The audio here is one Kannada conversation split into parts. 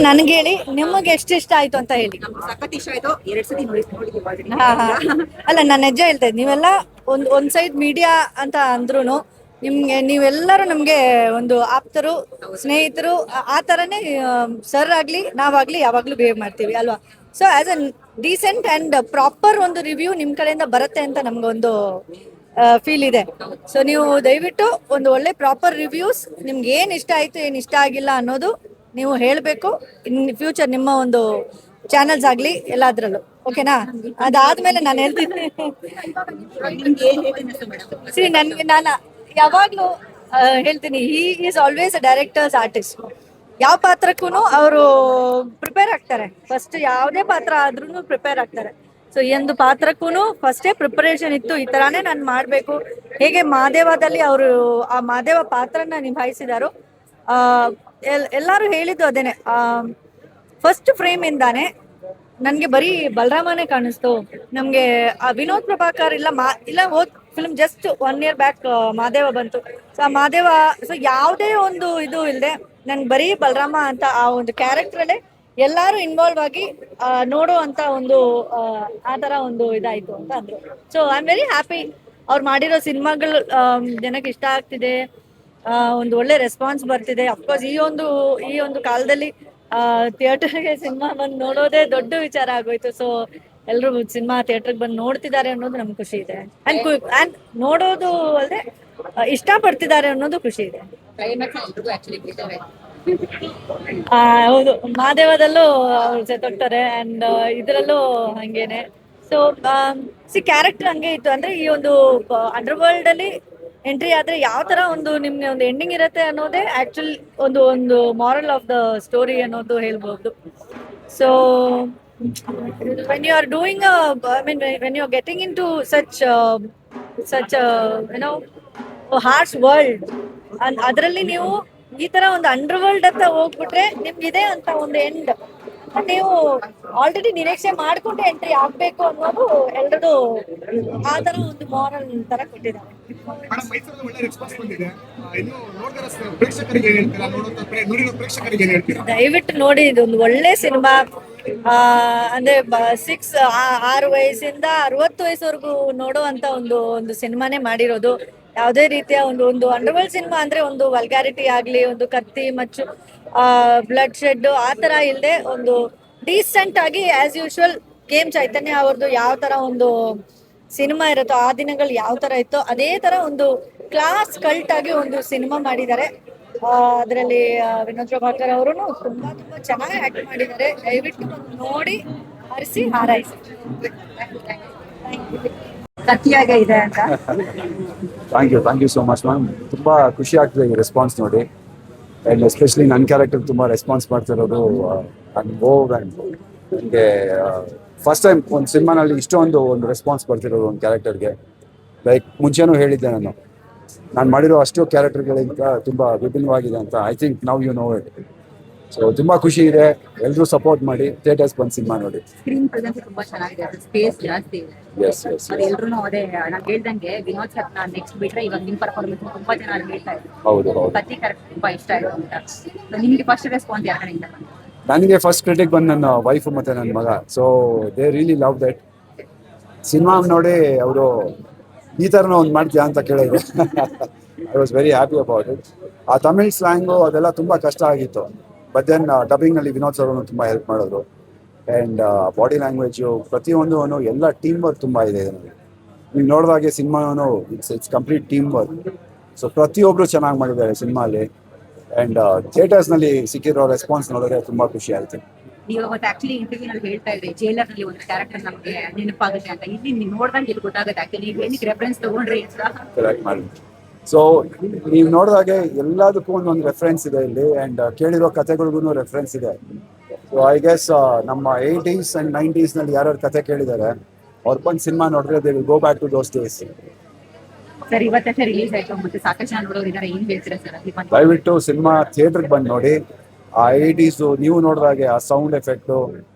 ನನ್ಗೆ ಹೇಳಿ ನಿಮಗೆ ಎಷ್ಟು ಇಷ್ಟ ಆಯ್ತು ಅಂತ ಹೇಳಿ. ಸಖತ್ ಇಷ್ಟ ಆಯ್ತು. 2 ಸತಿ ನೋಡಿದ್ವಿ already. ಹಾ ಹಾ ಅಲ್ಲ, ನಾನು ನಿಜ ಹೇಳ್ತಾ ಇದ್ದೀನಿ, ನೀವೆಲ್ಲ ಒಂದ್ ಸೈಡ್ ಮೀಡಿಯಾ ಅಂತ ಅಂದ್ರೂ ನಿಮ್ಗೆ ನೀವೆಲ್ಲರೂ ನಮ್ಗೆ ಒಂದು ಆಪ್ತರು, ಸ್ನೇಹಿತರು, ಆ ತರನೇ ಸರ್ ಆಗ್ಲಿ ನಾವಾಗ್ಲಿ ಯಾವಾಗ್ಲೂ ಬಿಹೇವ್ ಮಾಡ್ತೀವಿ ಅಲ್ವಾ. So as a decent and proper ಒಂದು ರಿವ್ಯೂ ನಿಮ್ ಕಡೆಯಿಂದ ಬರುತ್ತೆ ಅಂತ ನಮ್ಗೊಂದು ಫೀಲ್ ಇದೆ. ಸೊ ನೀವು ದಯವಿಟ್ಟು ಒಂದು ಒಳ್ಳೆ ಪ್ರಾಪರ್ ರಿವ್ಯೂಸ್, ನಿಮ್ಗೆ ಏನ್ ಇಷ್ಟ ಆಯ್ತು ಏನ್ ಇಷ್ಟ ಆಗಿಲ್ಲ ಅನ್ನೋದು ನೀವು ಹೇಳಬೇಕು. ಇನ್ ಫ್ಯೂಚರ್ ನಿಮ್ಮ ಒಂದು ಚಾನಲ್ಸ್ ಆಗ್ಲಿ ಎಲ್ಲಾದ್ರಲ್ಲೂ, ಓಕೆನಾ? ಅದಾದ್ಮೇಲೆ ನಾನು ಹೇಳ್ತೀನಿ. ನಿಮ್ಗೆ ಏನ್ ಹೇಳ್ತೀನಿ ಮೇಡಮ್? ಸಿ, ನಾನು ಯಾವಾಗ್ಲೂ ಹೇಳ್ತೀನಿ, he is always a directors artist. ಯಾವ ಪಾತ್ರಕ್ಕೂ ಅವರು ಪ್ರಿಪೇರ್ ಆಗ್ತಾರೆ. ಫಸ್ಟ್ ಯಾವುದೇ ಪಾತ್ರ ಆದ್ರೂ ಪ್ರಿಪೇರ್ ಆಗ್ತಾರೆ. ಸೊ ಈ ಒಂದು ಪಾತ್ರಕ್ಕೂ ಫಸ್ಟೇ ಪ್ರಿಪರೇಷನ್ ಇತ್ತು, ಈ ತರಾನೇ ನಾನು ಮಾಡಬೇಕು. ಹೇಗೆ ಮಾದೇವದಲ್ಲಿ ಅವರು ಆ ಮಾದೇವ ಪಾತ್ರನ ನಿಭಾಯಿಸಿದಾರೋ, ಎಲ್ಲರೂ ಹೇಳಿದ್ದು ಅದೇನೆ. ಫಸ್ಟ್ ಫ್ರೇಮ್ ಇಂದಾನೆ ನನ್ಗೆ ಬರೀ ಬಲರಾಮನೇ ಕಾಣಿಸ್ತು. ನಮ್ಗೆ ಆ ವಿನೋದ್ ಪ್ರಭಾಕರ್ ಇಲ್ಲ ಹೋದ್ film just 1 year back Madeva ಬಂತು. ಸೊ ಆ ಮಾದೇವ, ಸೊ ಯಾವುದೇ ಒಂದು ಇದು ಇಲ್ಲದೆ ನನ್ಗೆ ಬರೀ ಬಲರಾಮ ಅಂತ ಆ ಒಂದು ಕ್ಯಾರೆಕ್ಟರ್ ಅಲ್ಲೇ ಎಲ್ಲಾರು ಇನ್ವಾಲ್ವ್ ಆಗಿ ನೋಡೋ ಅಂತ ಒಂದು ಆ ತರ ಒಂದು ಇದಾಯ್ತು ಅಂತ ಅಂದ್ರು. So I am very happy. ಅವ್ರು ಮಾಡಿರೋ ಸಿನಿಮಾಗಳು ಜನಕ್ಕೆ ಇಷ್ಟ ಆಗ್ತಿದೆ, ಒಂದು ಒಳ್ಳೆ ರೆಸ್ಪಾನ್ಸ್ ಬರ್ತಿದೆ. ಅಫ್ಕೋರ್ಸ್ ಈ ಒಂದು ಕಾಲದಲ್ಲಿ ಥಿಯೇಟರ್ಗೆ ಸಿನಿಮಾ ಬಂದು ನೋಡೋದೇ ದೊಡ್ಡ ವಿಚಾರ ಆಗೋಯ್ತು. ಸೊ ಎಲ್ಲರೂ ಸಿನಿಮಾ ಥಿಯೇಟರ್ಗೆ ಬಂದು ನೋಡ್ತಿದ್ದಾರೆ ಅನ್ನೋದು ನಮ್ಗೆ ಖುಷಿ ಇದೆ. ಅಂಡ್ ನೋಡೋದು ಅಲ್ಲದೆ ಇಷ್ಟಪಡ್ತಿದ್ದಾರೆ ಅನ್ನೋದು ಖುಷಿ ಇದೆ. ಹೌದು, ಮಾದೇವದಲ್ಲೂ ಅವ್ರು ಸೆತೋಗ್ತಾರೆ ಅಂಡ್ ಇದರಲ್ಲೂ ಹಂಗೇನೆ. ಸೊ ಕ್ಯಾರೆಕ್ಟರ್ ಹಂಗೆ ಇತ್ತು. ಅಂದ್ರೆ ಈ ಒಂದು ಅಂಡರ್ ವರ್ಲ್ಡ್ ಅಲ್ಲಿ ಎಂಟ್ರಿ ಆದ್ರೆ ಯಾವ ತರ ಒಂದು ನಿಮ್ಗೆ ಒಂದು ಎಂಡಿಂಗ್ ಇರುತ್ತೆ ಅನ್ನೋದೇ ಆಕ್ಚುಲಿ ಒಂದು ಮಾರಲ್ ಆಫ್ ದ ಸ್ಟೋರಿ ಅನ್ನೋದು ಹೇಳ್ಬಹುದು. So when you are doing when you are getting into such harsh world, ಅದರಲ್ಲಿ ನೀವು ಈ ತರ ಒಂದು ಅಂಡರ್ ವರ್ಲ್ಡ್ ಅಂತ ಹೋಗ್ಬಿಟ್ರೆ ನಿಮ್ಗಿದೆ ಅಂತ ಒಂದು ಎಂಡ್ ನೀವು ಆಲ್ರೆಡಿ ನಿರೀಕ್ಷೆ ಮಾಡ್ಕೊಂಡು ಎಂಟ್ರಿ ಆಗ್ಬೇಕು ಅನ್ನೋದು ಎಲ್ರದು ಆ ತರ ಒಂದು ಮಾರಲ್ ತರ ಕೊಟ್ಟಿದ್ದಾರೆ. ದಯವಿಟ್ಟು ನೋಡಿ, ಇದೊಂದು ಒಳ್ಳೆ ಸಿನಿಮಾ. ಅಂದ್ರೆ 6 ವಯಸ್ಸಿಂದ 60 ವಯಸ್ಸವರೆಗೂ ನೋಡುವಂತ ಒಂದು ಸಿನಿಮಾನೇ ಮಾಡಿರೋದು. ಯಾವುದೇ ರೀತಿಯ ಒಂದು ಅಂಡರ್ವರ್ಲ್ಡ್ ಸಿನಿಮಾ ಅಂದ್ರೆ ಒಂದು ವಲ್ಗ್ಯಾರಿಟಿ ಆಗ್ಲಿ, ಒಂದು ಕತ್ತಿ ಮಚ್ಚು, ಬ್ಲಡ್ ಶೆಡ್ ಆ ತರ ಇಲ್ಲದೆ ಒಂದು ಡೀಸೆಂಟ್ ಆಗಿ ಆಸ್ ಯೂಶುವಲ್ ಗೇಮ್ ಚೈತನ್ಯ ಅವ್ರದ್ದು ಯಾವ ತರ ಒಂದು ಸಿನಿಮಾ ಇರುತ್ತೋ, ಆ ದಿನಗಳು ಯಾವ ತರ ಇತ್ತೋ ಅದೇ ತರ ಒಂದು ಕ್ಲಾಸ್ ಕಲ್ಟ್ ಆಗಿ ಒಂದು ಸಿನಿಮಾ ಮಾಡಿದ್ದಾರೆ. ಅದರಲ್ಲಿ ವಿನೋದ್ ಪ್ರಭಾಕರ್ ಅವರು ತುಂಬಾ ಚೆನ್ನಾಗಿ ಆಕ್ಟ್ ಮಾಡಿದ್ದಾರೆ. ದಯವಿಟ್ಟು ನೋಡಿ ಹರಿಸಿ ಹಾರೈಸಿ. ಸತ್ಯಾಗ ಇದೆ ಅಂತ. Thank you so much ma'am. ತುಂಬಾ ಖುಷಿ ಆಗ್ತದೆ ಈ ರೆಸ್ಪಾನ್ಸ್ ನೋಡಿ. ಆ್ಯಂಡ್ ಎಸ್ಪೆಷಲಿ ನನ್ನ ಕ್ಯಾರೆಕ್ಟರ್ ತುಂಬ ರೆಸ್ಪಾನ್ಸ್ ಮಾಡ್ತಿರೋದು ನನಗೆ ಫಸ್ಟ್ ಟೈಮ್ ಒಂದು ಸಿನಿಮಾನಲ್ಲಿ ಇಷ್ಟೊಂದು ಒಂದು ರೆಸ್ಪಾನ್ಸ್ ಬರ್ತಿರೋದು ಒಂದು ಕ್ಯಾರೆಕ್ಟರ್ಗೆ. ಲೈಕ್ ಮುಂಚೆನೂ ಹೇಳಿದ್ದೆ, ನಾನು ಮಾಡಿರೋ ಅಷ್ಟು ಕ್ಯಾರೆಕ್ಟರ್ಗಳಿಂದ ತುಂಬ ವಿಭಿನ್ನವಾಗಿದೆ ಅಂತ. I think now you know it. So ತುಂಬಾ ಖುಷಿ ಇದೆ. ಎಲ್ಲರೂ ಸಪೋರ್ಟ್ ಮಾಡಿ, ಥಿಯೇಟರ್ಸ್ ಬಂದು ಸಿನಿಮಾ ನೋಡಿ. ಸ್ಕ್ರೀನ್ ಪ್ರೆಸೆನ್ಸ್ ತುಂಬಾ ಚೆನ್ನಾಗಿದೆ, ಸ್ಪೇಸ್ ಜಾಸ್ತಿ ಇದೆ. ಎಲ್ಲರೂ ಅದೇ ನಾನು ಹೇಳ್ದಂಗೆ ವಿನೋದ್ ಸರ್ ನೆಕ್ಸ್ಟ್ ಬಿಟ್ರೆ ಇವಾಗ ನಿಮ್ ಪರ್ಫಾರ್ಮೆನ್ಸ್ ತುಂಬಾ ಚೆನ್ನಾಗಿ ಹೇಳ್ತಾ ಇದ್ದಾರೆ. ಹೌದು, ಕತ್ತಿ ಕ್ಯಾರೆಕ್ಟರ್ ತುಂಬಾ ಇಷ್ಟ ಆಯ್ತು ಅಂತ. ನಿಮ್ಗೆ ಫಸ್ಟ್ ರೆಸ್ಪಾನ್ಸ್ ಯಾರ ಕಡೆಯಿಂದ? ನನಗೆ ಫಸ್ಟ್ ಕ್ರಿಟಿಕ್ ಬಂದು ನನ್ನ ವೈಫ್ ಮತ್ತೆ ನನ್ನ ಮಗ. So they really love that cinema ನೋಡಿ. ಅವರು ಈ ಥರನ ಒಂದು ಮಾಡ್ತೀಯಾ ಅಂತ ಕೇಳಿದ್ರು. I was very happy about it. ಆ ತಮಿಳ್ ಸ್ಲ್ಯಾಂಗು ಅದೆಲ್ಲ ತುಂಬ ಕಷ್ಟ ಆಗಿತ್ತು. ಬಟ್ ದೆನ್ ಡಬ್ಬಿಂಗ್ನಲ್ಲಿ ವಿನೋದ್ ಸರ್ ತುಂಬ ಹೆಲ್ಪ್ ಮಾಡಿದ್ರು. ಆ್ಯಂಡ್ ಬಾಡಿ ಲ್ಯಾಂಗ್ವೇಜು ಪ್ರತಿಯೊಂದು ಎಲ್ಲ ಟೀಮ್ ವರ್ಕ್ ತುಂಬ ಇದೆ ಇದರಲ್ಲಿ. ನೀವು ನೋಡಿದಾಗೆ ಸಿನಿಮಾನು it's complete team work. So ಪ್ರತಿಯೊಬ್ಬರು ಚೆನ್ನಾಗಿ ಮಾಡಿದ್ದಾರೆ ಸಿನಿಮಾಲಿ. ಆ್ಯಂಡ್ ಥಿಯೇಟರ್ಸ್ನಲ್ಲಿ ಸಿಕ್ಕಿರೋ ರೆಸ್ಪಾನ್ಸ್ ನೋಡಿದ್ರೆ ತುಂಬ ಖುಷಿ ಆಯಿತು. ನೀವು ಅವತ್ತು ಆಕ್ಚುಲಿ ಇಂಟರ್ವ್ಯೂನಲ್ಲಿ ಹೇಳ್ತಾ ಇದ್ರಿ ಜೈಲರ್ ನಲ್ಲಿ ಒಂದು ಕ್ಯಾರೆಕ್ಟರ್ ನಮಗೆ ನೆನಪಾಗುತ್ತೆ ಅಂತ. ಇಲ್ಲಿ ನೀವು ನೋಡ್ದಂಗೆ ಇಲ್ಲಿ ಗೊತ್ತಾಗುತ್ತೆ ಆಕ್ಚುಲಿ ನೀವು ಏನಕ್ಕೆ ರೆಫರೆನ್ಸ್ ತಗೊಂಡ್ರಿ ಅಂತ. ಕರೆಕ್ಟ್ ಮಾಡಿ. ಸೊ ನೀವು ನೋಡಿದಾಗೆ ಎಲ್ಲದಕ್ಕೂ ಒಂದೊಂದು ರೆಫರೆನ್ಸ್ ಇದೆ ಇಲ್ಲಿ. ಆ್ಯಂಡ್ ಕೇಳಿರೋ ಕಥೆಗಳಿಗೂ ರೆಫರೆನ್ಸ್ ಇದೆ. ಸೊ ಐ ಗೆಸ್ ನಮ್ಮ 80s and 90s ನಲ್ಲಿ ಯಾರ್ಯಾರು ಕತೆ ಕೇಳಿದ್ದಾರೆ ಅವ್ರು ಬಂದು ಸಿನಿಮಾ ನೋಡಿದ್ರೆ they will go back to those days. Sir ಇವತ್ತೇ ರಿಲೀಸ್ ಆಯ್ತು, ಮತ್ತೆ ಸಾಕಷ್ಟು ಜನ ನೋಡೋರು ಇದ್ದಾರೆ, ಏನ್ ಹೇಳ್ತೀರಾ ಸರ್? ದಯವಿಟ್ಟು ಸಿನಿಮಾ ಥಿಯೇಟರ್ಗೆ ಬಂದು ನೋಡಿ. ಆ 80s ನೀವು ನೋಡಿದಾಗೆ ಆ sound effect,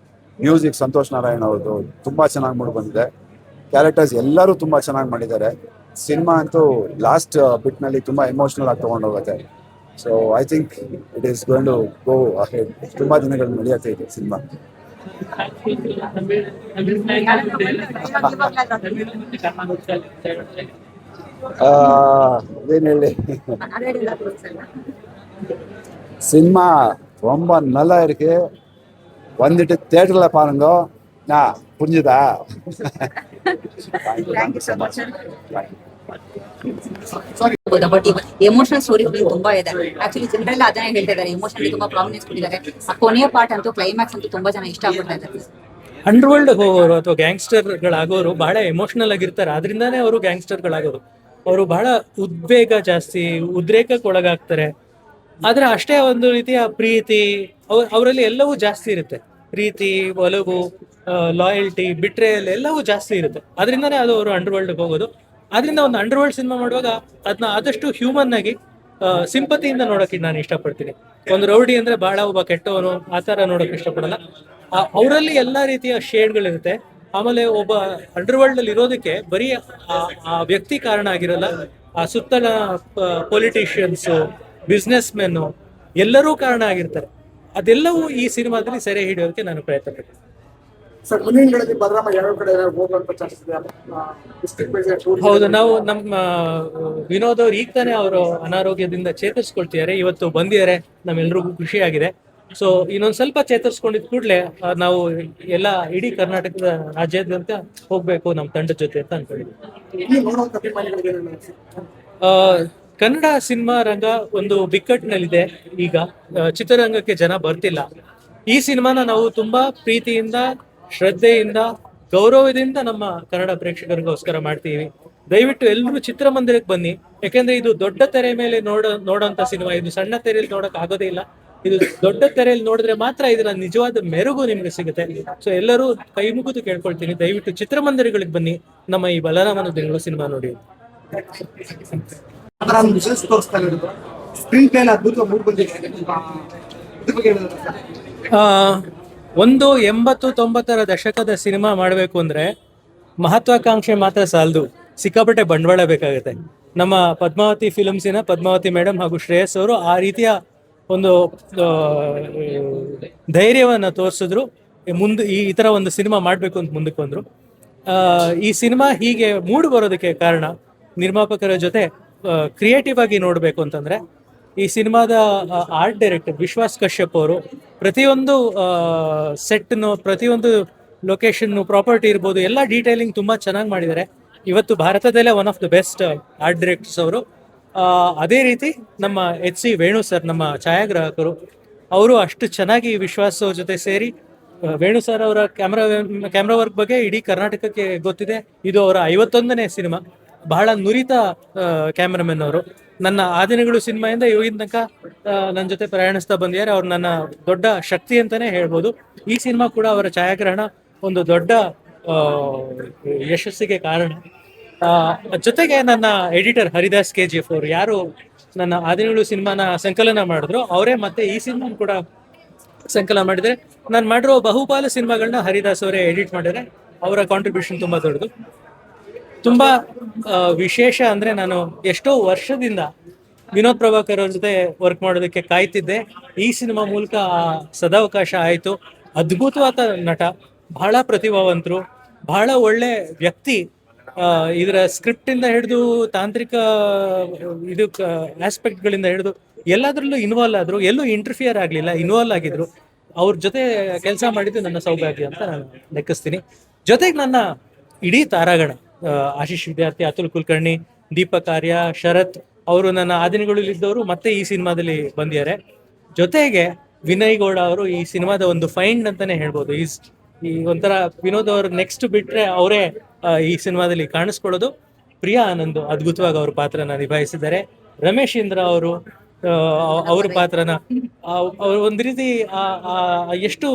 music Santosh Narayan ಅವ್ರದ್ದು ತುಂಬ ಚೆನ್ನಾಗಿ ಮೂಡಿ ಬಂದಿದೆ. ಕ್ಯಾರೆಕ್ಟರ್ಸ್ ಎಲ್ಲರೂ ತುಂಬ ಚೆನ್ನಾಗಿ ಮಾಡಿದ್ದಾರೆ. ಸಿನಿಮಾ ಅಂತೂ ಲಾಸ್ಟ್ ಬಿಟ್ನಲ್ಲಿ ತುಂಬ ಎಮೋಷ್ನಲ್ ಆಗಿ ತೊಗೊಂಡೋಗುತ್ತೆ. So I think it is going to go ahead. ತುಂಬಾ ದಿನಗಳು ನಡೆಯುತ್ತೆ ಇದು ಸಿನಿಮಾ. ಏನು ಹೇಳಿ, சினிமா ரொம்ப நல்லா இருக்கு, வந்துட்டு தேட்டர்ல பாருங்க. புரிஞ்சுதா? ಬಟ್ ಎಮೋಷನಲ್ ಸ್ಟೋರಿ ತುಂಬಾ ಇದೆ. ಆಕ್ಚುಲಿ ಜನರಲ್ ಅದನ್ನೇ ಹೇಳ್ತಾ ಇದ್ದಾರೆ, ಎಮೋಷನಲ್ ತುಂಬಾ ಪ್ರಾಮಿನೆನ್ಸ್ ಕೊಟ್ಟಿದ್ದಾರೆ. ಆ ಕೊನೆಯ ಪಾರ್ಟ್ ಅಂತೂ, ಕ್ಲೈಮ್ಯಾಕ್ಸ್ ಅಂತೂ ತುಂಬಾ ಜನ ಇಷ್ಟ ಆಗ್ಬಿಡ್ತಾ ಇದ್ದಾರೆ. ಅಂಡರ್ ವರ್ಲ್ಡ್ ಹೋಗೋರು ಅಥವಾ ಗ್ಯಾಂಗ್ಸ್ಟರ್ಗಳಾಗೋರು ಬಹಳ ಎಮೋಷನಲ್ ಆಗಿರ್ತಾರೆ. ಅದರಿಂದಾನೇ ಅವರು ಗ್ಯಾಂಗ್ಸ್ಟರ್ಗಳಾಗೋರು. ಅವರು ಬಹಳ ಉದ್ವೇಗ ಜಾಸ್ತಿ, ಉದ್ರೇಕಕ್ಕೆ ಒಳಗಾಗ್ತಾರೆ. ಆದ್ರೆ ಅಷ್ಟೇ ಒಂದು ರೀತಿಯ ಪ್ರೀತಿ ಅವರಲ್ಲಿ ಎಲ್ಲವೂ ಜಾಸ್ತಿ ಇರುತ್ತೆ. ಪ್ರೀತಿ, ಒಲವು, ಲಾಯಲ್ಟಿ, ಬಿಟ್ರೇಯಲ್ ಎಲ್ಲವೂ ಜಾಸ್ತಿ ಇರುತ್ತೆ. ಅದರಿಂದಾನೇ ಅದು ಅವರು ಅಂಡರ್ ವರ್ಲ್ಡ್ ಹೋಗೋದು. ಆದ್ರಿಂದ ಒಂದು ಅಂಡರ್ ವರ್ಲ್ಡ್ ಸಿನಿಮಾ ಮಾಡುವಾಗ ಅದನ್ನ ಆದಷ್ಟು ಹ್ಯೂಮನ್ ಆಗಿ ಸಿಂಪತಿಯಿಂದ ನೋಡೋಕೆ ನಾನು ಇಷ್ಟಪಡ್ತೀನಿ. ಒಂದು ರೌಡಿ ಅಂದ್ರೆ ಬಹಳ ಒಬ್ಬ ಕೆಟ್ಟವನು ಆ ಥರ ನೋಡೋಕೆ ಇಷ್ಟಪಡಲ್ಲ. ಅವರಲ್ಲಿ ಎಲ್ಲಾ ರೀತಿಯ ಶೇಡ್ಗಳಿರುತ್ತೆ. ಆಮೇಲೆ ಒಬ್ಬ ಅಂಡರ್ ವರ್ಲ್ಡ್ ಅಲ್ಲಿ ಇರೋದಕ್ಕೆ ಬರೀ ಆ ವ್ಯಕ್ತಿ ಕಾರಣ ಆಗಿರಲ್ಲ, ಆ ಸುತ್ತಲ ಪೊಲಿಟಿಷಿಯನ್ಸ್, ಬಿಸ್ನೆಸ್ ಮೆನ್ ಎಲ್ಲರೂ ಕಾರಣ ಆಗಿರ್ತಾರೆ. ಅದೆಲ್ಲವೂ ಈ ಸಿನಿಮಾದಲ್ಲಿ ಸೆರೆ ಹಿಡಿಯೋದಕ್ಕೆ ನಾನು ಪ್ರಯತ್ನ ಪಡ್ತೀನಿ. ಸರ್, ಮುಂದಿನ ದಿನಗಳಲ್ಲಿ ಬಲರಾಮ ಯಾವ ಕಡೆ ಹೋಗುವಂತ ಚಾನ್ಸಸ್ ಇದೆ? ಡಿಸ್ಟ್ರಿಕ್ಟ್ ವೈಸ್ ಹೌದು, ನಾವು ನಮ್ಮ ವಿನೋದ್ ಅವ್ರು ಈಗ ತಾನೇ ಅವರು ಅನಾರೋಗ್ಯದಿಂದ ಚೇತರಿಸ್ಕೊಳ್ತಿದ್ದಾರೆ. ಇವತ್ತು ಬಂದಿದ್ದಾರೆ, ನಮ್ಮೆಲ್ರಿಗೂ ಖುಷಿಯಾಗಿದೆ. ಸೊ ಇನ್ನೊಂದ್ ಸ್ವಲ್ಪ ಚೇತರಿಸ್ಕೊಂಡಿದ್ ಕೂಡಲೇ ನಾವು ಎಲ್ಲ ಇಡೀ ಕರ್ನಾಟಕದ ರಾಜ್ಯಾದ್ಯಂತ ಹೋಗ್ಬೇಕು ನಮ್ಮ ತಂಡದ ಜೊತೆ ಅಂತ ಅನ್ಕೊಂಡಿದ್ವಿ. ನೋಡುವಂತ ಅಭಿಮಾನಿಗಳಿಗೆ ಏನೇನು ಅನ್ಸುತ್ತೆ? ಕನ್ನಡ ಸಿನಿಮಾ ರಂಗ ಒಂದು ಬಿಕ್ಕಟ್ಟಿನಲ್ಲಿದೆ ಈಗ. ಚಿತ್ರರಂಗಕ್ಕೆ ಜನ ಬರ್ತಿಲ್ಲ. ಈ ಸಿನಿಮಾನ ನಾವು ತುಂಬಾ ಪ್ರೀತಿಯಿಂದ, ಶ್ರದ್ಧೆಯಿಂದ, ಗೌರವದಿಂದ ನಮ್ಮ ಕನ್ನಡ ಪ್ರೇಕ್ಷಕರಿಗೋಸ್ಕರ ಮಾಡ್ತೀವಿ. ದಯವಿಟ್ಟು ಎಲ್ಲರೂ ಚಿತ್ರಮಂದಿರಕ್ಕೆ ಬನ್ನಿ. ಯಾಕೆಂದ್ರೆ ಇದು ದೊಡ್ಡ ತೆರೆ ಮೇಲೆ ನೋಡೋಂತ ಸಿನಿಮಾ. ಇದು ಸಣ್ಣ ತೆರೆಯಲ್ಲಿ ನೋಡಕ್ ಆಗೋದೇ ಇಲ್ಲ. ಇದು ದೊಡ್ಡ ತೆರೆಯಲ್ಲಿ ನೋಡಿದ್ರೆ ಮಾತ್ರ ಇದರ ನಿಜವಾದ ಮೆರುಗು ನಿಮ್ಗೆ ಸಿಗುತ್ತೆ. ಸೊ ಎಲ್ಲರೂ ಕೈ ಮುಗಿದು ಕೇಳ್ಕೊಳ್ತೀನಿ, ದಯವಿಟ್ಟು ಚಿತ್ರಮಂದಿರಗಳಿಗೆ ಬನ್ನಿ, ನಮ್ಮ ಈ ಬಲರಾಮನ ದಿನಗಳು ಸಿನಿಮಾ ನೋಡಿ. ಅದರ ಒಂದು ವಿಶೇಷ ತೋರಿಸ್ತಾ ಇರೋದು ಸ್ಕ್ರೀನ್ ಪ್ಲೇ ಅದ್ಭುತ ಮೂಡ್ ಬಂದಿದೆ. ಇದ್ರ ಬಗ್ಗೆ ಹೇಳಿದ್ರೆ ಸರ್, ಒಂದು 80-90ರ ದಶಕದ ಸಿನಿಮಾ ಮಾಡಬೇಕು ಅಂದ್ರೆ ಮಹತ್ವಾಕಾಂಕ್ಷೆ ಮಾತ್ರ ಸಾಲದು, ಸಿಕ್ಕಾಪಟ್ಟೆ ಬಂಡವಾಳ ಬೇಕಾಗುತ್ತೆ. ನಮ್ಮ ಪದ್ಮಾವತಿ ಫಿಲ್ಮ್ಸಿನ ಪದ್ಮಾವತಿ ಮೇಡಮ್ ಹಾಗೂ ಶ್ರೇಯಸ್ ಅವರು ಆ ರೀತಿಯ ಒಂದು ಧೈರ್ಯವನ್ನ ತೋರಿಸಿದ್ರು. ಮುಂದೆ ಈ ತರ ಒಂದು ಸಿನಿಮಾ ಮಾಡಬೇಕು ಅಂತ ಮುಂದಕ್ಕೆ ಬಂದ್ರು. ಈ ಸಿನಿಮಾ ಹೀಗೆ ಮೂಡ್ ಬರೋದಕ್ಕೆ ಕಾರಣ ನಿರ್ಮಾಪಕರ ಜೊತೆ ಕ್ರಿಯೇಟಿವ್ ಆಗಿ ನೋಡಬೇಕು ಅಂತಂದ್ರೆ ಈ ಸಿನಿಮಾದ ಆರ್ಟ್ ಡೈರೆಕ್ಟರ್ ವಿಶ್ವಾಸ್ ಕಶ್ಯಪ್ ಅವರು ಪ್ರತಿಯೊಂದು ಸೆಟ್ನು, ಪ್ರತಿಯೊಂದು ಲೊಕೇಶನ್, ಪ್ರಾಪರ್ಟಿ ಇರ್ಬೋದು, ಎಲ್ಲ ಡೀಟೇಲಿಂಗ್ ತುಂಬಾ ಚೆನ್ನಾಗಿ ಮಾಡಿದ್ದಾರೆ. ಇವತ್ತು ಭಾರತದಲ್ಲೇ one of the best art directors ಅವರು. ಅದೇ ರೀತಿ ನಮ್ಮ HC ವೇಣು ಸರ್, ನಮ್ಮ ಛಾಯಾಗ್ರಾಹಕರು, ಅವರು ಅಷ್ಟು ಚೆನ್ನಾಗಿ ವಿಶ್ವಾಸ ಜೊತೆ ಸೇರಿ, ವೇಣು ಸರ್ ಅವರ ಕ್ಯಾಮ್ರಾ ವರ್ಕ್ ಬಗ್ಗೆ ಇಡೀ ಕರ್ನಾಟಕಕ್ಕೆ ಗೊತ್ತಿದೆ. ಇದು ಅವರ 51ನೇ ಸಿನಿಮಾ. ಬಹಳ ನುರಿತ ಕ್ಯಾಮ್ರಾಮನ್ ಅವರು. ನನ್ನ ಆದಿನಗಳು ಸಿನಿಮಾಯಿಂದ ಇವಾಗಿನ ತನಕ ನನ್ನ ಜೊತೆ ಪ್ರಯಾಣಿಸ್ತಾ ಬಂದಿದ್ದಾರೆ. ಅವ್ರು ನನ್ನ ದೊಡ್ಡ ಶಕ್ತಿ ಅಂತಾನೆ ಹೇಳ್ಬೋದು. ಈ ಸಿನಿಮಾ ಕೂಡ ಅವರ ಛಾಯಾಗ್ರಹಣ ಒಂದು ದೊಡ್ಡ ಯಶಸ್ಸಿಗೆ ಕಾರಣ. ಜೊತೆಗೆ ನನ್ನ ಎಡಿಟರ್ ಹರಿದಾಸ್ KGF ಅವರು, ಯಾರು ನನ್ನ ಆದಿನಗಳು ಸಿನಿಮಾನ ಸಂಕಲನ ಮಾಡಿದ್ರು, ಅವರೇ ಮತ್ತೆ ಈ ಸಿನಿಮಾ ಕೂಡ ಸಂಕಲನ ಮಾಡಿದರೆ. ನಾನು ಮಾಡಿರೋ ಬಹುಪಾಲು ಸಿನಿಮಾಗಳನ್ನ ಹರಿದಾಸ್ ಅವರೇ ಎಡಿಟ್ ಮಾಡಿದರೆ. ಅವರ ಕಾಂಟ್ರಿಬ್ಯೂಷನ್ ತುಂಬಾ ದೊಡ್ಡದು. ತುಂಬಾ ವಿಶೇಷ ಅಂದ್ರೆ, ನಾನು ಎಷ್ಟೋ ವರ್ಷದಿಂದ ವಿನೋದ್ ಪ್ರಭಾಕರ್ ಅವ್ರ ಜೊತೆ ವರ್ಕ್ ಮಾಡೋದಕ್ಕೆ ಕಾಯ್ತಿದ್ದೆ. ಈ ಸಿನಿಮಾ ಮೂಲಕ ಆ ಸದಾವಕಾಶ ಆಯ್ತು. ಅದ್ಭುತವಾದ ನಟ, ಬಹಳ ಪ್ರತಿಭಾವಂತರು, ಬಹಳ ಒಳ್ಳೆ ವ್ಯಕ್ತಿ. ಇದರ ಸ್ಕ್ರಿಪ್ಟ್ ಇಂದ ಹಿಡಿದು ತಾಂತ್ರಿಕ ಇದು ಆಸ್ಪೆಕ್ಟ್ ಗಳಿಂದ ಹಿಡಿದು ಎಲ್ಲದರಲ್ಲೂ ಇನ್ವಾಲ್ವ್ ಆದ್ರು. ಎಲ್ಲೂ ಇಂಟರ್ಫಿಯರ್ ಆಗ್ಲಿಲ್ಲ, ಇನ್ವಾಲ್ವ್ ಆಗಿದ್ರು. ಅವ್ರ ಜೊತೆ ಕೆಲಸ ಮಾಡಿದ್ದು ನನ್ನ ಸೌಭಾಗ್ಯ ಅಂತ ನಾನು ಲೆಕ್ಕಿಸ್ತೀನಿ. ಜೊತೆಗೆ ನನ್ನ ಇಡೀ ತಾರಾಗಣ, ಆಶೀಶ್ ವಿದ್ಯಾರ್ಥಿ, ಅತುಲ್ ಕುಲಕರ್ಣಿ, ದೀಪಕ್ ಆರ್ಯ, ಶರತ್ ಅವರು ನನ್ನ ಆದಿನಗಳಲ್ಲಿದ್ದವರು ಮತ್ತೆ ಈ ಸಿನಿಮಾದಲ್ಲಿ ಬಂದಿದ್ದಾರೆ. ಜೊತೆಗೆ ವಿನಯ್ ಗೌಡ ಅವರು ಈ ಸಿನಿಮಾದ ಒಂದು ಫೈಂಡ್ ಅಂತಾನೆ ಹೇಳ್ಬೋದು. ಈ ಒಂಥರ ವಿನೋದ್ ಅವರು ನೆಕ್ಸ್ಟ್ ಬಿಟ್ರೆ ಅವರೇ ಈ ಸಿನಿಮಾದಲ್ಲಿ ಕಾಣಿಸ್ಕೊಳ್ಳೋದು. ಪ್ರಿಯಾ ಆನಂದ್ ಅದ್ಭುತವಾಗಿ ಅವ್ರ ಪಾತ್ರನ ನಿಭಾಯಿಸಿದ್ದಾರೆ. ರಮೇಶ್ ಇಂದ್ರ ಅವರು ಅವ್ರ ಪಾತ್ರನ ಅವ್ರು ಒಂದ್ ರೀತಿ ಎಷ್ಟು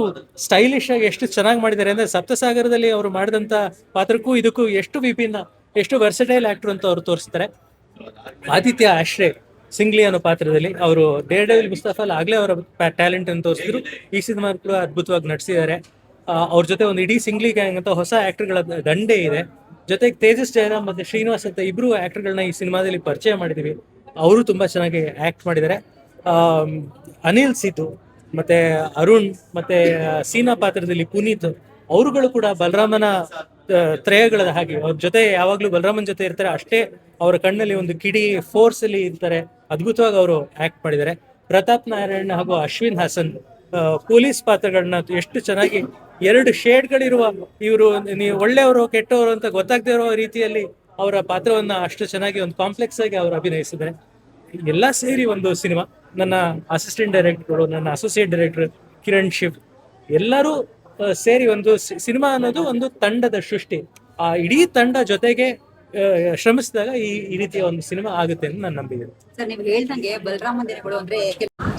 ಸ್ಟೈಲಿಶ್ ಆಗಿ ಎಷ್ಟು ಚೆನ್ನಾಗಿ ಮಾಡಿದ್ದಾರೆ ಅಂದ್ರೆ, ಸಪ್ತಸಾಗರದಲ್ಲಿ ಅವರು ಮಾಡಿದಂತ ಪಾತ್ರಕ್ಕೂ ಇದಕ್ಕೂ ಎಷ್ಟು ವಿಭಿನ್ನ, ಎಷ್ಟು ವರ್ಸಟೈಲ್ ಆಕ್ಟರ್ ಅಂತ ಅವ್ರು ತೋರಿಸ್ತಾರೆ. ಆದಿತ್ಯ ಆಶ್ರೇ ಸಿಂಗ್ಲಿ ಅನ್ನೋ ಪಾತ್ರದಲ್ಲಿ ಅವರು ಡೇರ್ ಡೆವಿಲ್ ಮುಸ್ತಫಾಲ್ ಆಗ್ಲೇ ಅವರ ಟ್ಯಾಲೆಂಟ್ ಅನ್ನು ತೋರಿಸಿದ್ರು. ಈ ಸಿನಿಮಾ ಕೂಡ ಅದ್ಭುತವಾಗಿ ನಟಿಸಿದ್ದಾರೆ. ಅವ್ರ ಜೊತೆ ಒಂದು ಇಡೀ ಸಿಂಗ್ಲಿ ಗ್ಯಾಂಗ್ ಅಂತ ಹೊಸ ಆಕ್ಟರ್ಗಳ ದಂಡೆ ಇದೆ. ಜೊತೆಗೆ ತೇಜಸ್ ಜಯರಾಮ್ ಮತ್ತೆ ಶ್ರೀನಿವಾಸ್ ಅಂತ ಇಬ್ರು ಆಕ್ಟರ್ಗಳನ್ನ ಈ ಸಿನಿಮಾದಲ್ಲಿ ಪರಿಚಯ ಮಾಡಿದೀವಿ. ಅವರು ತುಂಬಾ ಚೆನ್ನಾಗಿ ಆಕ್ಟ್ ಮಾಡಿದ್ದಾರೆ. ಅನಿಲ್ ಸಿತು ಮತ್ತೆ ಅರುಣ್ ಮತ್ತೆ ಸೀನಾ ಪಾತ್ರದಲ್ಲಿ ಪುನೀತ್ ಅವರುಗಳು ಕೂಡ ಬಲರಾಮನ ತ್ರಯಗಳ ಹಾಗೆ ಅವ್ರ ಜೊತೆ ಯಾವಾಗ್ಲೂ ಬಲರಾಮನ್ ಜೊತೆ ಇರ್ತಾರೆ, ಅಷ್ಟೇ ಅವರ ಕಣ್ಣಲ್ಲಿ ಒಂದು ಕಿಡಿ ಫೋರ್ಸ್ ಅಲ್ಲಿ ಇರ್ತಾರೆ. ಅದ್ಭುತವಾಗಿ ಅವರು ಆಕ್ಟ್ ಮಾಡಿದ್ದಾರೆ. ಪ್ರತಾಪ್ ನಾರಾಯಣ್ ಹಾಗೂ ಅಶ್ವಿನ್ ಹಾಸನ್ ಪೊಲೀಸ್ ಪಾತ್ರಗಳನ್ನ ಎಷ್ಟು ಚೆನ್ನಾಗಿ 2 ಶೇಡ್ಗಳಿರುವ ಇವರು ನೀವು ಒಳ್ಳೆಯವರು ಕೆಟ್ಟವರು ಅಂತ ಗೊತ್ತಾಗದೇ ಇರೋ ರೀತಿಯಲ್ಲಿ ಅವರ ಪಾತ್ರವನ್ನ ಅಷ್ಟು ಚೆನ್ನಾಗಿ ಒಂದು ಕಾಂಪ್ಲೆಕ್ಸ್ ಆಗಿ ಅವರು ಅಭಿನಯಿಸಿದ್ದಾರೆ. ಎಲ್ಲ ಸೇರಿ ಒಂದು ಸಿನಿಮಾ. ನನ್ನ ಅಸಿಸ್ಟೆಂಟ್ ಡೈರೆಕ್ಟರ್ಗಳು, ನನ್ನ ಅಸೋಸಿಯೇಟ್ ಡೈರೆಕ್ಟರ್ ಕಿರಣ್ ಶಿವ್ ಎಲ್ಲರೂ ಸೇರಿ ಒಂದು ಸಿನಿಮಾ ಅನ್ನೋದು ಒಂದು ತಂಡದ ಸೃಷ್ಟಿ. ಆ ಇಡೀ ತಂಡ ಜೊತೆಗೆ ಶ್ರಮಿಸಿದಾಗ ಈ ರೀತಿಯ ಒಂದು ಸಿನಿಮಾ ಆಗುತ್ತೆ ಅಂತ ನಾನು ನಂಬಿದ್ದೀನಿ. ಸರ್ ನೀವು ಹೇಳ್ದಂಗೆ ಬಲರಾಮನ್ ದಿನಗಳು ಅಂದ್ರೆ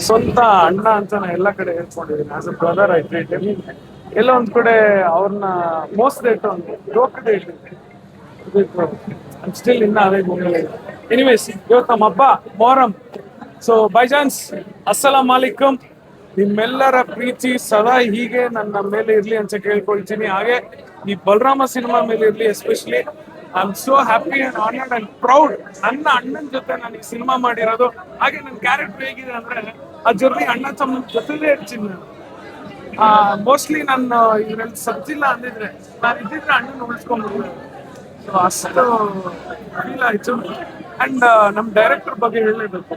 ಸ್ವಂತ ಅಣ್ಣ ಅಂತ ನಾನು ಎಲ್ಲ ಕಡೆ ಹೇಳ್ಕೊಂಡಿದ್ದೀನಿ. As a brother I treat him. ಎಲ್ಲ ಒಂದ್ ಕಡೆ ಅವ್ರನ್ನ ಮೋಸದ ಇಟ್ಟು ಒಂದು ಜೋಕದ ಇಟ್ಟು ಸ್ಟಿಲ್ ಇನ್ನ ಅದೇ ಗುಂಗಲ್ಲಿ. ಎನಿವೇಸ್, ಇವತ್ತು ನಮ್ಮ ಹಬ್ಬ ಮೊಹರಂ. ಸೊ ಬೈ ಚಾನ್ಸ್ ಅಸ್ಸಲಾಂ ಅಲೈಕುಂ. ನಿಮ್ಮೆಲ್ಲರ ಪ್ರೀತಿ ಸದಾ ಹೀಗೆ ನನ್ನ ಮೇಲೆ ಇರ್ಲಿ ಅಂತ ಕೇಳ್ಕೊಳ್ತೀನಿ. ಹಾಗೆ ಈ ಬಲರಾಮ ಸಿನಿಮಾ ಮೇಲೆ ಇರ್ಲಿ. Especially I am so happy and honoured and proud. ನನ್ನ ಅಣ್ಣನ ಜೊತೆ ನಾನು ಈ ಸಿನಿಮಾ ಮಾಡಿರೋದು. ಹಾಗೆ ನನ್ನ ಕ್ಯಾರೆಕ್ಟರ್ ಹೇಗಿದೆ ಅಂದ್ರೆ ಆ ಜೊತೆ ಅಣ್ಣ ತಮ್ಮನ ಜೊತೆಲೇ ಇರ್ತೀನಿ ನಾನು. ಮೋಸ್ಟ್ಲಿ ನಾನು ಇದ್ರಲ್ಲಿ ಸಬ್ಜಿಲ್ಲ ಅಂದಿದ್ರೆ ನಾನು ಇದ್ದಿದ್ರೆ ಅಣ್ಣನ ಉಳಿಸ್ಕೊಂಡ್ಬಿಡ್ತೀನಿ. ಸೊ ಅಷ್ಟು ಫೀಲ್ ಆಯ್ತು. ಅಂಡ್ ನಮ್ಮ ಡೈರೆಕ್ಟರ್ ಬಗ್ಗೆ ಹೇಳಲೇಬೇಕು.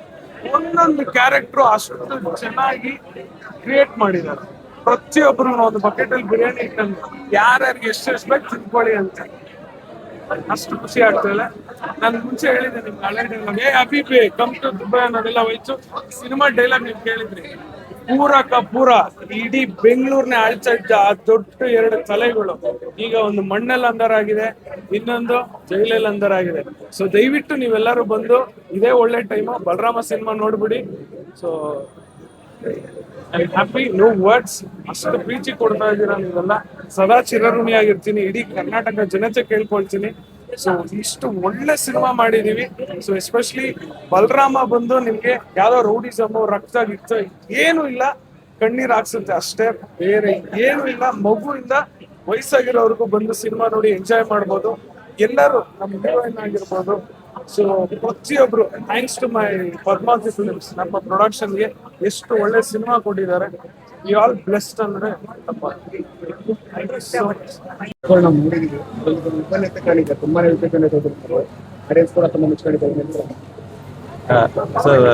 ಒಂದೊಂದು ಕ್ಯಾರೆಕ್ಟರ್ ಅಷ್ಟು ಚೆನ್ನಾಗಿ ಕ್ರಿಯೇಟ್ ಮಾಡಿದ್ದಾರೆ. ಪ್ರತಿಯೊಬ್ಬರು ಒಂದು ಬಕೆಟ್ ಅಲ್ಲಿ ಬಿರಿಯಾನಿ ಇಟ್ಟಂಗೆ ಯಾರ್ಯಾರಿಗೆ ಎಷ್ಟು ಬೇಕು ತಿನ್ಕೊಳ್ಳಿ ಅಂತ. ಅಷ್ಟು ಖುಷಿ ಆಗ್ತದೆ. ನಾನು ಮುಂಚೆ ಹೇಳಿದ್ದೆ ನಿಮ್ಗೆ ಹಳೆ ಡೈಲಾಗ್, ಅಭಿಬಿ ಕಮ್ ಟು ದುಬೈ ಅನ್ನೋದೆಲ್ಲ ಹೋಯ್ತು. ಸಿನಿಮಾ ಡೈಲಾಗ್ ನೀವು ಕೇಳಿದ್ರಿ, ಪೂರ ಇಡೀ ಬೆಂಗಳೂರ್ನೇ ಆಳ್ತಾ ಇದ್ದ ಆ ದೊಡ್ಡ 2 ತಲೆಗಳು ಈಗ ಒಂದು ಮಣ್ಣಲ್ಲಿ ಅಂದರಾಗಿದೆ, ಇನ್ನೊಂದು ಜೈಲಲ್ಲಿ ಅಂದರಾಗಿದೆ. ಸೊ ದಯವಿಟ್ಟು ನೀವೆಲ್ಲರೂ ಬಂದು ಇದೇ ಒಳ್ಳೆ ಟೈಮು ಬಲರಾಮ ಸಿನಿಮಾ ನೋಡ್ಬಿಡಿ. So I am happy, no words. ಅಷ್ಟು ಪ್ರೀತಿ ಕೊಡ್ತಾ ಇದ್ದೀರಾ ನೀವೆಲ್ಲ. ಸದಾ ಚಿರಋಣಿಯಾಗಿರ್ತೀನಿ. ಇಡೀ ಕರ್ನಾಟಕ ಜನತೆ ಕೇಳ್ಕೊಳ್ತೀನಿ. ಸೊ ಇಷ್ಟು ಒಳ್ಳೆ ಸಿನಿಮಾ ಮಾಡಿದೀವಿ. ಸೊ ಎಸ್ಪೆಷಲಿ ಬಲರಾಮ ಬಂದು ನಿಮ್ಗೆ ಯಾವ್ದೋ ರೌಡಿಸಮ್ ರಕ್ತ ಗಿಕ್ತ ಏನು ಇಲ್ಲ, ಕಣ್ಣೀರ್ ಹಾಕ್ಸುತ್ತೆ ಅಷ್ಟೇ, ಬೇರೆ ಏನು ಇಲ್ಲ. ಮಗುವಿಂದ ವಯಸ್ಸಾಗಿರೋರ್ಗು ಬಂದು ಸಿನಿಮಾ ನೋಡಿ ಎಂಜಾಯ್ ಮಾಡ್ಬೋದು. ಎಲ್ಲರೂ ನಮ್ಮ ಹೀರೋಯಿನ್ ಆಗಿರ್ಬೋದು. ಸೊ ಪ್ರತಿಯೊಬ್ರು thanks to my Padmavati films, ನಮ್ಮ ಪ್ರೊಡಕ್ಷನ್ಗೆ ಎಷ್ಟು ಒಳ್ಳೆ ಸಿನಿಮಾ ಕೊಟ್ಟಿದ್ದಾರೆ. ಯು ಆಲ್ ಬ್ಲೆಸ್ಡ್ ಅಂದ್ರೆ ನಾವು ನೋಡಿದೀವಿ. ವಿಪನ್ಯತೆ ಕಾಣಿದೆ, ತುಂಬಾನೇ ವಿಪನ್ಯತೆ ಆಡಿಯನ್ಸ್ ಕೂಡ ತುಂಬಾ ಮೆಚ್ಕೊಂಡಿದ್ದಾರೆ. ಸರ್,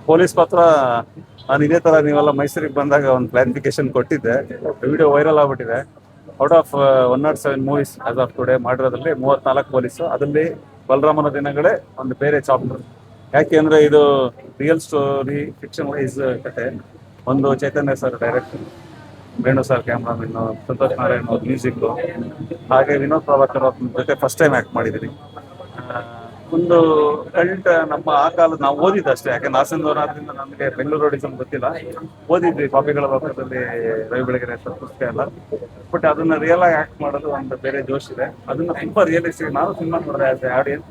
ಪೊಲೀಸ್ ಪಾತ್ರ ನಾನು ಇದೇ ತರ ನೀವೆಲ್ಲ ಮೈಸೂರಿಗೆ ಬಂದಾಗ ಒಂದು ಕ್ಲಾರಿಫಿಕೇಶನ್ ಕೊಟ್ಟಿದ್ದೆ. ವಿಡಿಯೋ ವೈರಲ್ ಆಗ್ಬಿಟ್ಟಿದೆ. Out of 107 movies as of today ಮಾಡಿರೋದ್ರಲ್ಲಿ 34 ಪೊಲೀಸು. ಅದರಲ್ಲಿ ಬಲರಾಮನ ದಿನಗಳೇ ಒಂದು ಬೇರೆ ಚಾಪ್ಟರ್. ಯಾಕೆ ಅಂದ್ರೆ ಇದು ರಿಯಲ್ ಸ್ಟೋರಿ, ಫಿಕ್ಷನ್ ವೈಸ್ ಕತೆ. ಒಂದು Chaitanya sir director, Venu sir cameraman, Santhosh Narayan ಅವ್ರ ಮ್ಯೂಸಿಕ್, ಹಾಗೆ ವಿನೋದ್ ಪ್ರಭಾಕರ್ ಅವ್ರ ಜೊತೆ ಫಸ್ಟ್ ಟೈಮ್ ಆಕ್ಟ್ ಮಾಡಿದ್ದೀನಿ. ಒಂದು ಕಲ್ಟ್ ನಮ್ಮ ಆ ಕಾಲದ ನಾವು ಓದಿದ್ದು ಅಷ್ಟೇ. ಯಾಕೆ ನಾಸಂದವರಾದ್ರಿಂದ ನಮಗೆ ಬೆಂಗಳೂರು ರೋಡಿಸಮ್ ಗೊತ್ತಿಲ್ಲ. ಓದಿದ್ವಿ ಕಾಪಿಗಳ ಲೋಕದಲ್ಲಿ ರವಿ ಬೆಳಗೆರೆ ಪುಸ್ತಕ ಎಲ್ಲ. ಬಟ್ ಅದನ್ನ ರಿಯಲ್ ಆಗಿ ಆಕ್ಟ್ ಮಾಡೋದು ಒಂದು ಬೇರೆ ಜೋಶ್ ಇದೆ. ಅದನ್ನ ತುಂಬಾ ರಿಯಲಿಸ್ಟಿಕ್. ನಾನು ಸಿನಿಮಾ ನೋಡಿದೆ ಆಸ್ ಎ ಆಡಿಯನ್ಸ್,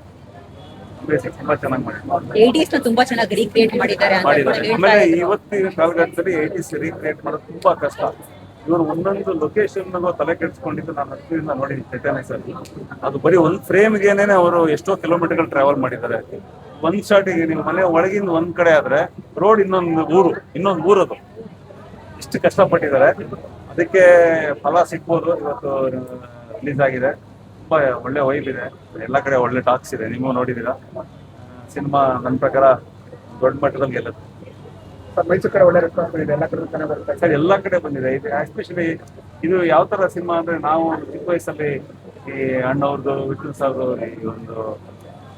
ತುಂಬಾ ಚೆನ್ನಾಗಿ ಮಾಡಿದ್ದಾರೆ. 80s ನ ತುಂಬಾ ಚೆನ್ನಾಗಿ ರೀಕ್ರಿಯೇಟ್ ಮಾಡಿದ್ದಾರೆ ಅಂತ ಕೂಡ ಹೇಳ್ತಾ ಆಮೇಲೆ ಇದ್ರು. ಇವತ್ತಿನ ಕಾಲಘಟ್ಟದಲ್ಲಿ 80s ರೀಕ್ರಿಯೇಟ್ ಮಾಡೋದು ತುಂಬಾ ಕಷ್ಟ. ಇವರು ಒಂದೊಂದು ಲೊಕೇಶನ್ ತಲೆ ಕೆಡಿಸ್ಕೊಂಡಿದ್ದು ನಾನು ಹತ್ತಿರದಿಂದ ನೋಡಿದ್ದೀನಿ ಚೈತನ್ಯ ಸರ್. ಅದು ಬರೀ ಒಂದು ಫ್ರೇಮ್ಗೇನೆ ಅವರು ಎಷ್ಟೋ ಕಿಲೋಮೀಟರ್ಗಳು ಟ್ರಾವೆಲ್ ಮಾಡಿದ್ದಾರೆ. ಒಂದ್ ಶಾಟಿಗೆ ನೀವು ಮನೆ ಒಳಗಿಂದ ಒಂದ್ ಕಡೆ ಆದ್ರೆ ರೋಡ್ ಇನ್ನೊಂದು ಊರು ಅದು ಇಷ್ಟು ಕಷ್ಟಪಟ್ಟಿದ್ದಾರೆ. ಅದಕ್ಕೆ ಫಲ ಸಿಗ್ಬೋದು. ಇವತ್ತು ರಿಲೀಸ್ ಆಗಿದೆ. ತುಂಬಾ ಒಳ್ಳೆ ವೈಬ್ ಇದೆ. ಎಲ್ಲ ಕಡೆ ಒಳ್ಳೆ ಟಾಕ್ಸ್ ಇದೆ. ನೀವು ನೋಡಿದೀರಾ ಸಿನಿಮಾ. ನನ್ನ ಪ್ರಕಾರ ದೊಡ್ಡ ಮಟ್ಟದಲ್ಲಿ ಗೆಲ್ಲುತ್ತೆ. ಮೈಸೂರು ಕಡೆ ಒಳ್ಳೆ ರೆಸ್ಪಾನ್ಸ್ ಬಂದಿದೆ, ಎಲ್ಲ ಕಡೆ ಚೆನ್ನಾಗಿ ಬರುತ್ತೆ ಸರ್. ಎಲ್ಲ ಕಡೆ ಬಂದಿದೆ. ಇದು ಎಸ್ಪೆಷಲಿ ಇದು ಯಾವ ತರ ಸಿನಿಮಾ ಅಂದ್ರೆ, ನಾವು ಚಿಕ್ಕ ವಯಸ್ಸಲ್ಲಿ ಈ ಅಣ್ಣವ್ರದ್ದು, ವಿಠಲ್ ಸರ್ದು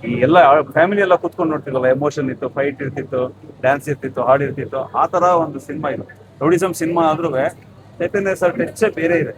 ಈ ಎಲ್ಲ ಫ್ಯಾಮಿಲಿ ಎಲ್ಲ ಕುತ್ಕೊಂಡು ನೋಡ್ತಿದ್ವಲ್ಲ. ಎಮೋಷನ್ ಇತ್ತು, ಫೈಟ್ ಇರ್ತಿತ್ತು, ಡ್ಯಾನ್ಸ್ ಇರ್ತಿತ್ತು, ಹಾಡು ಇರ್ತಿತ್ತು. ಆ ತರ ಒಂದು ಸಿನಿಮಾ ಇದು. ರೌಡಿಸಮ್ ಸಿನಿಮಾ ಆದ್ರೂ ಚೈತನ್ಯ ಸರ್ ಟಚ್ ಬೇರೆ ಇದೆ.